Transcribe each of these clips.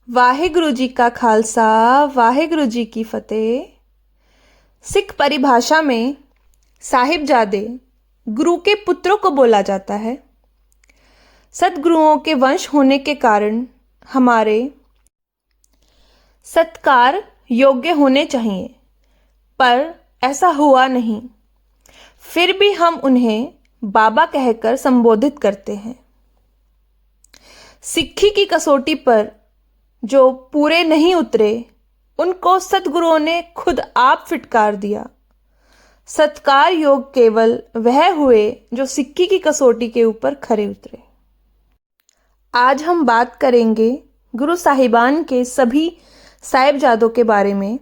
ਵਾਹਿਗੁਰੂ जी का खालसा वाहिगुरु जी की फतेह। सिख परिभाषा में साहिबजादे गुरु के पुत्रों को बोला जाता है। सद्गुरुओं के वंश होने के कारण हमारे सत्कार योग्य होने चाहिए, पर ऐसा हुआ नहीं। फिर भी हम उन्हें बाबा कहकर संबोधित करते हैं। सिक्खी की कसौटी पर जो पूरे नहीं उतरे, उनको सतगुरुओं ने खुद आप फिटकार दिया। सत्कार योग केवल वह हुए जो सिक्खी की कसौटी के ऊपर खरे उतरे। आज हम बात करेंगे गुरु साहिबान के सभी साहिबजादों के बारे में।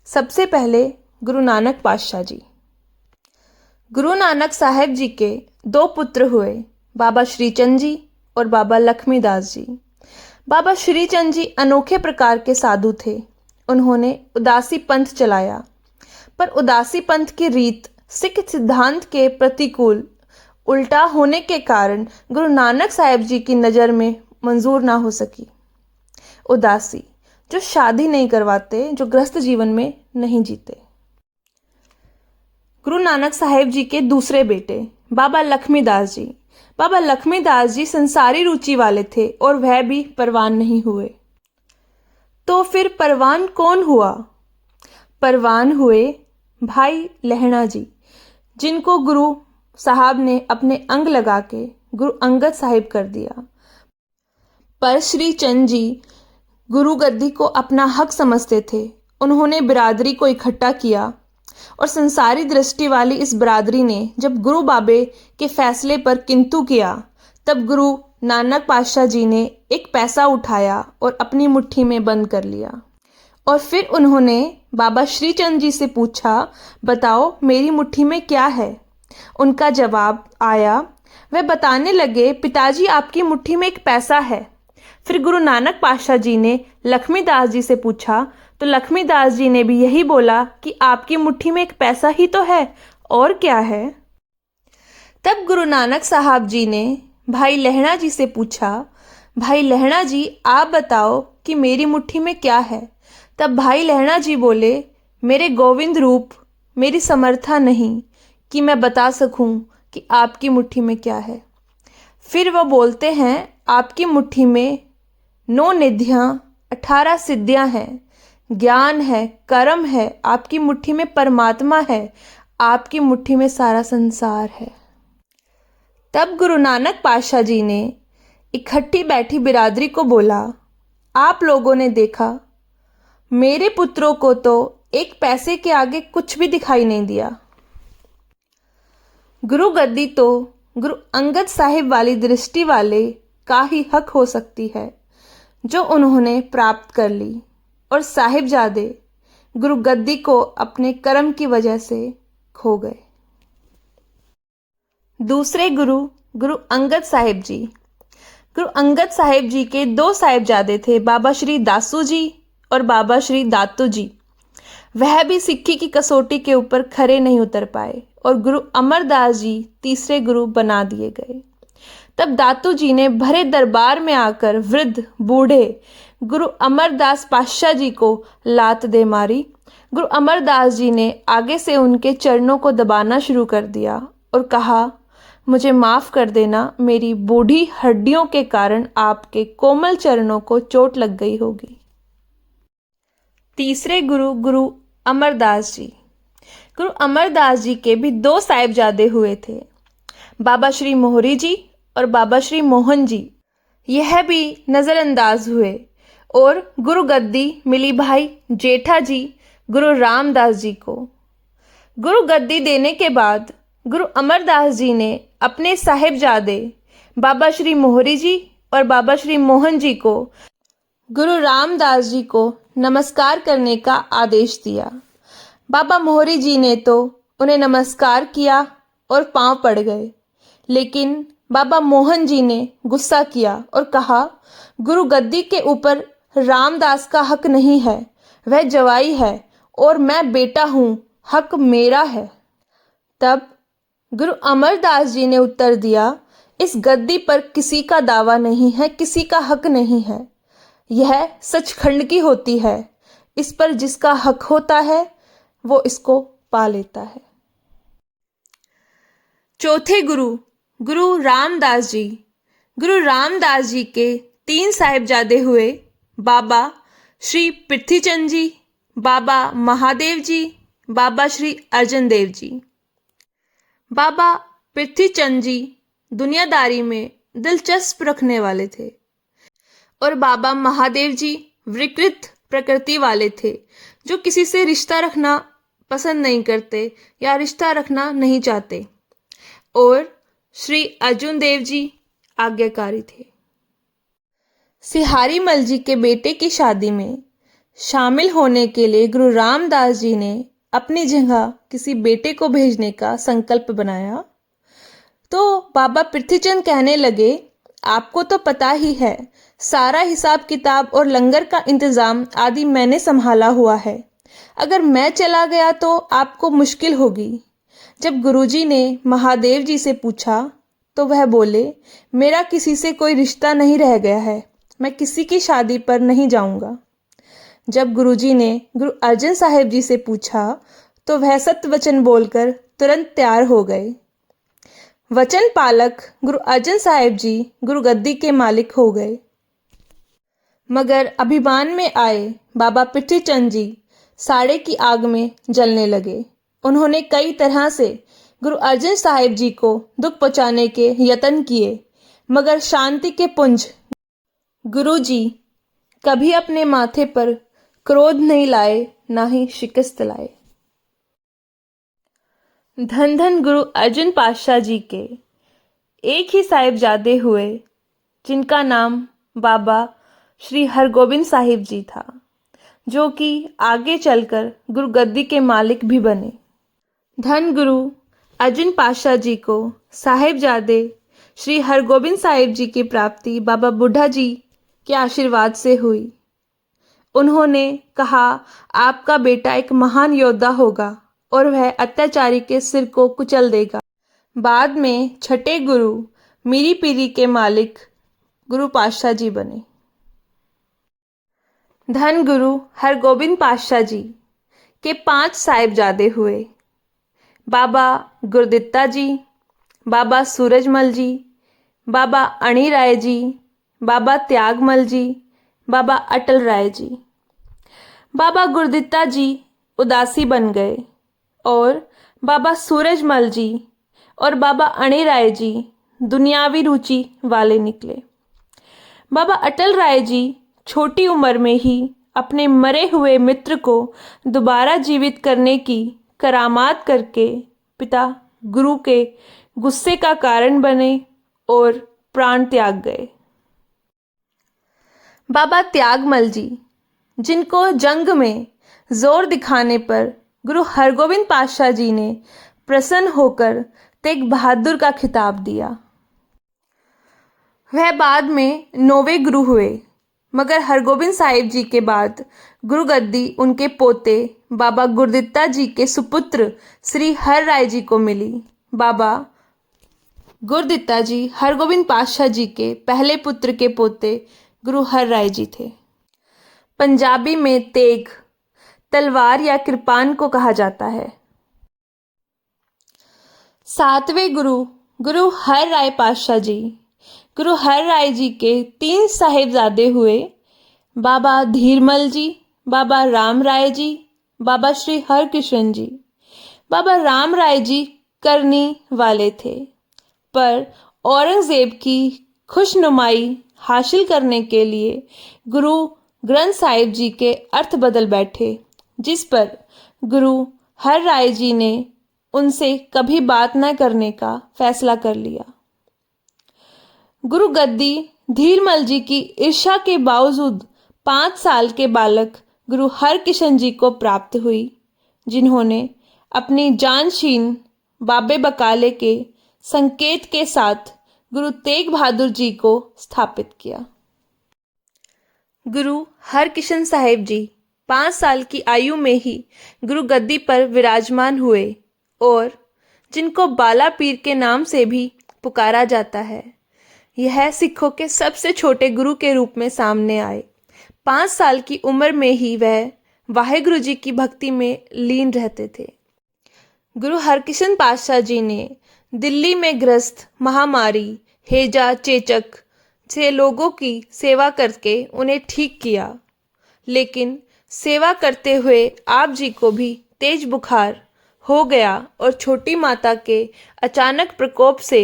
सबसे पहले गुरु नानक पातशाह जी। गुरु नानक साहिब जी के दो पुत्र हुए, बाबा श्रीचंद जी और बाबा लक्ष्मीदास जी। बाबा श्रीचंद जी अनोखे प्रकार के साधु थे। उन्होंने उदासी पंथ चलाया, पर उदासी पंथ की रीत सिख सिद्धांत के प्रतिकूल उल्टा होने के कारण गुरु नानक साहिब जी की नज़र में मंजूर ना हो सकी। उदासी जो शादी नहीं करवाते, जो गृहस्थ जीवन में नहीं जीते। गुरु नानक साहिब जी के दूसरे बेटे बाबा लक्ष्मीदास जी। बाबा लक्ष्मीदास जी संसारी रुचि वाले थे और वह भी परवान नहीं हुए। तो फिर परवान कौन हुआ? परवान हुए भाई लहणा जी, जिनको गुरु साहब ने अपने अंग लगा के गुरु अंगद साहिब कर दिया। पर श्री चंद जी गुरु गद्दी को अपना हक समझते थे। उन्होंने बिरादरी को इकट्ठा किया और संसारी दृष्टि वाली इस बिरादरी ने जब गुरु बाबे के फैसले पर किंतु किया, तब गुरु नानक पातशाह जी ने एक पैसा उठाया और अपनी मुट्ठी में बंद कर लिया। और फिर उन्होंने बाबा श्रीचंद जी से पूछा, बताओ मेरी मुट्ठी में क्या है? उनका जवाब आया। वह बताने लगे, पिताजी आपकी मुट्ठी में एक पैसा है। फिर गुरु नानक पातशाह जी ने लक्ष्मीदास जी से पूछा, तो लक्ष्मीदास जी ने भी यही बोला कि आपकी मुट्ठी में एक पैसा ही तो है, और क्या है? तब गुरु नानक साहब जी ने भाई लहणा जी से पूछा, भाई लहणा जी आप बताओ कि मेरी मुट्ठी में क्या है? तब भाई लहणा जी बोले, मेरे गोविंद रूप मेरी समर्था नहीं कि मैं बता सकूं कि आपकी मुट्ठी में क्या है। फिर वह बोलते हैं, आपकी मुट्ठी में 9 निधियाँ 18 सिद्धियाँ हैं, ज्ञान है, कर्म है, आपकी मुट्ठी में परमात्मा है, आपकी मुट्ठी में सारा संसार है। तब गुरु नानक पातशाह जी ने इकट्ठी बैठी बिरादरी को बोला, आप लोगों ने देखा, मेरे पुत्रों को तो एक पैसे के आगे कुछ भी दिखाई नहीं दिया। गुरु गद्दी तो गुरु अंगद साहिब वाली दृष्टि वाले का ही हक हो सकती है, जो उन्होंने प्राप्त कर ली। और साहिबजादे गुरु गद्दी को अपने कर्म की वजह से खो गए। दूसरे गुरु गुरु अंगद साहिब जी। गुरु अंगद साहिब जी के 2 साहिबजादे थे, बाबा श्री दासू जी और बाबा श्री दातू जी। वह भी सिक्खी की कसौटी के ऊपर खरे नहीं उतर पाए और गुरु अमरदास जी तीसरे गुरु बना दिए गए। तब दातू जी ने भरे दरबार में आकर वृद्ध बूढ़े गुरु अमरदास पातशाह जी को लात दे मारी। गुरु अमरदास जी ने आगे से उनके चरणों को दबाना शुरू कर दिया और कहा, मुझे माफ़ कर देना, मेरी बूढ़ी हड्डियों के कारण आपके कोमल चरणों को चोट लग गई होगी। तीसरे गुरु गुरु अमरदास जी। गुरु अमरदास जी के भी 2 साहिबजादे हुए थे, बाबा श्री मोहरी जी और बाबा श्री मोहन जी। यह भी नज़रअंदाज हुए और गुरु गद्दी मिली भाई जेठा जी गुरु रामदास जी को। गुरु गद्दी देने के बाद गुरु अमरदास जी ने अपने साहिबजादे बाबा श्री मोहरी जी और बाबा श्री मोहन जी को गुरु रामदास जी को नमस्कार करने का आदेश दिया। बाबा मोहरी जी ने तो उन्हें नमस्कार किया और पांव पड़ गए, लेकिन बाबा मोहन जी ने गुस्सा किया और कहा, गुरु गद्दी के ऊपर रामदास का हक नहीं है, वह जवाई है और मैं बेटा हूँ, हक मेरा है। तब गुरु अमरदास जी ने उत्तर दिया, इस गद्दी पर किसी का दावा नहीं है, किसी का हक नहीं है। यह सचखंड की होती है। इस पर जिसका हक होता है वो इसको पा लेता है। चौथे गुरु गुरु रामदास जी। गुरु रामदास जी के 3 साहिबजादे हुए, बाबा श्री पृथ्वीचंद जी, बाबा महादेव जी, बाबा श्री अर्जन देव जी। बाबा पृथ्वीचंद जी दुनियादारी में दिलचस्प रखने वाले थे और बाबा महादेव जी विकृत प्रकृति वाले थे, जो किसी से रिश्ता रखना पसंद नहीं करते या रिश्ता रखना नहीं चाहते। और श्री अर्जुन देव जी आज्ञाकारी थे। सिहारी मल जी के बेटे की शादी में शामिल होने के लिए गुरु रामदास जी ने अपनी जगह किसी बेटे को भेजने का संकल्प बनाया। तो बाबा पृथ्वीचंद कहने लगे, आपको तो पता ही है, सारा हिसाब किताब और लंगर का इंतज़ाम आदि मैंने संभाला हुआ है। अगर मैं चला गया तो आपको मुश्किल होगी। जब गुरुजी ने महादेव जी से पूछा तो वह बोले, मेरा किसी से कोई रिश्ता नहीं रह गया है, मैं किसी की शादी पर नहीं जाऊंगा। जब गुरुजी ने गुरु अर्जन साहिब जी से पूछा तो वह सत्य वचन बोलकर तुरंत तैयार हो गए। वचन पालक गुरु अर्जन साहिब जी गुरु गद्दी के मालिक हो गए। मगर अभिमान में आए बाबा पृथ्वीचंद जी साड़े की आग में जलने लगे। उन्होंने कई तरह से गुरु अर्जन साहिब जी को दुख पहुंचाने के यत्न किए, मगर शांति के पुंज गुरु जी कभी अपने माथे पर क्रोध नहीं लाए, ना ही शिकस्त लाए। धन धन गुरु अर्जुन पातशाह जी के एक ही साहिबजादे हुए, जिनका नाम बाबा श्री हरगोबिंद साहिब जी था, जो कि आगे चलकर गुरु गद्दी के मालिक भी बने। धन गुरु अर्जुन पातशाह जी को साहिबजादे श्री हरगोबिंद साहिब जी की प्राप्ति बाबा बुढ़ा जी के आशीर्वाद से हुई। उन्होंने कहा, आपका बेटा एक महान योद्धा होगा और वह अत्याचारी के सिर को कुचल देगा। बाद में छठे गुरु मीरी पीरी के मालिक गुरु पातशाह जी बने। धन गुरु हरगोबिंद पातशाह जी के 5 साहिबजादे हुए, बाबा गुरदित्ता जी, बाबा सूरजमल जी, बाबा अणी राय जी, बाबा त्यागमल जी, बाबा अटल राय जी। बाबा गुरदित्ता जी उदासी बन गए और बाबा सूरजमल जी और बाबा अणी राय जी दुनियावी रुचि वाले निकले। बाबा अटल राय जी छोटी उम्र में ही अपने मरे हुए मित्र को दोबारा जीवित करने की करामात करके पिता गुरु के गुस्से का कारण बने और प्राण त्याग गए। बाबा त्यागमल जी, जिनको जंग में जोर दिखाने पर गुरु हरगोबिंद पातशाह जी ने प्रसन्न होकर तेग बहादुर का खिताब दिया, वह बाद में 9वें गुरु हुए। मगर हरगोबिंद साहिब जी के बाद गुरु गद्दी उनके पोते बाबा गुरदित्ता जी के सुपुत्र श्री हर राय जी को मिली। बाबा गुरदित्ता जी हरगोबिंद पातशाह जी के पहले पुत्र के पोते गुरु हर राय जी थे। पंजाबी में तेग तलवार या कृपान को कहा जाता है। 7वें गुरु गुरु हर राय पातशाह जी। गुरु हर राय जी के 3 साहिबजादे हुए, बाबा धीरमल जी, बाबा राम राय जी, बाबा श्री हरकृष्ण जी। बाबा राम राय जी करनी वाले थे, पर औरंगजेब की खुशनुमाई हासिल करने के लिए गुरु ग्रंथ साहिब जी के अर्थ बदल बैठे, जिस पर गुरु हर राय जी ने उनसे कभी बात न करने का फैसला कर लिया। गुरु गद्दी धीरमल जी की ईर्ष्या के बावजूद 5 साल के बालक गुरु हरकृष्ण जी को प्राप्त हुई, जिन्होंने अपनी जानशीन बाबे बकाले के संकेत के साथ गुरु तेग बहादुर जी को स्थापित किया। गुरु हरकृष्ण साहिब जी 5 साल की आयु में ही गुरु गद्दी पर विराजमान हुए और जिनको बाला पीर के नाम से भी पुकारा जाता है। यह सिखों के सबसे छोटे गुरु के रूप में सामने आए। 5 साल की उम्र में ही वह वाहेगुरु जी की भक्ति में लीन रहते थे। गुरु हरकृष्ण पातशाह जी ने दिल्ली में ग्रस्त महामारी हैजा चेचक से लोगों की सेवा करके उन्हें ठीक किया, लेकिन सेवा करते हुए आप जी को भी तेज बुखार हो गया और छोटी माता के अचानक प्रकोप से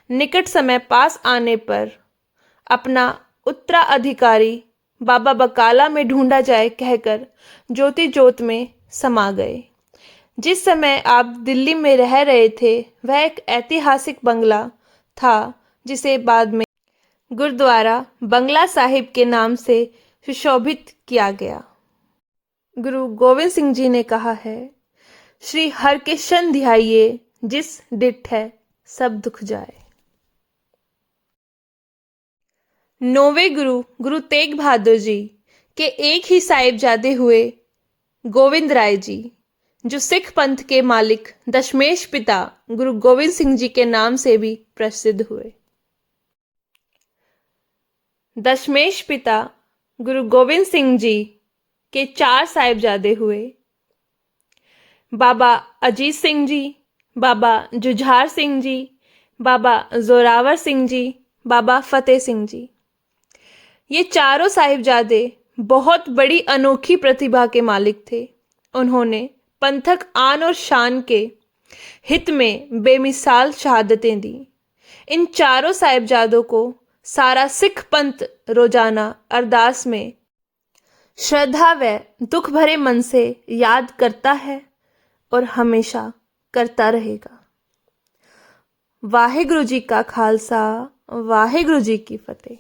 निकट समय पास आने पर अपना उत्तराधिकारी बाबा बकाला में ढूंढा जाए कहकर ज्योति ज्योत में समा गए। जिस समय आप दिल्ली में रह रहे थे वह एक ऐतिहासिक बंगला था जिसे बाद में गुरुद्वारा बंगला साहिब के नाम से सुशोभित किया गया। गुरु गोविंद सिंह जी ने कहा है, श्री हरकृष्ण ध्याइये जिस डिठै सब दुख जाए। 9वें गुरु गुरु तेग बहादुर जी के एक ही साहिबजादे हुए गोविंद राय जी, जो सिख पंथ के मालिक दशमेश पिता गुरु गोविंद सिंह जी के नाम से भी प्रसिद्ध हुए। दशमेश पिता गुरु गोविंद सिंह जी के 4 साहिबजादे हुए, बाबा अजीत सिंह जी, बाबा जुझार सिंह जी, बाबा जोरावर सिंह जी, बाबा फतेह सिंह जी। ये चारों साहिबजादे बहुत बड़ी अनोखी प्रतिभा के मालिक थे। उन्होंने पंथक आन और शान के हित में बेमिसाल शहादतें दी। इन चारों साहिबजादों को सारा सिख पंथ रोजाना अरदास में श्रद्धा व दुख भरे मन से याद करता है और हमेशा करता रहेगा। वाहेगुरु जी का खालसा, वाहेगुरु जी की फतेह।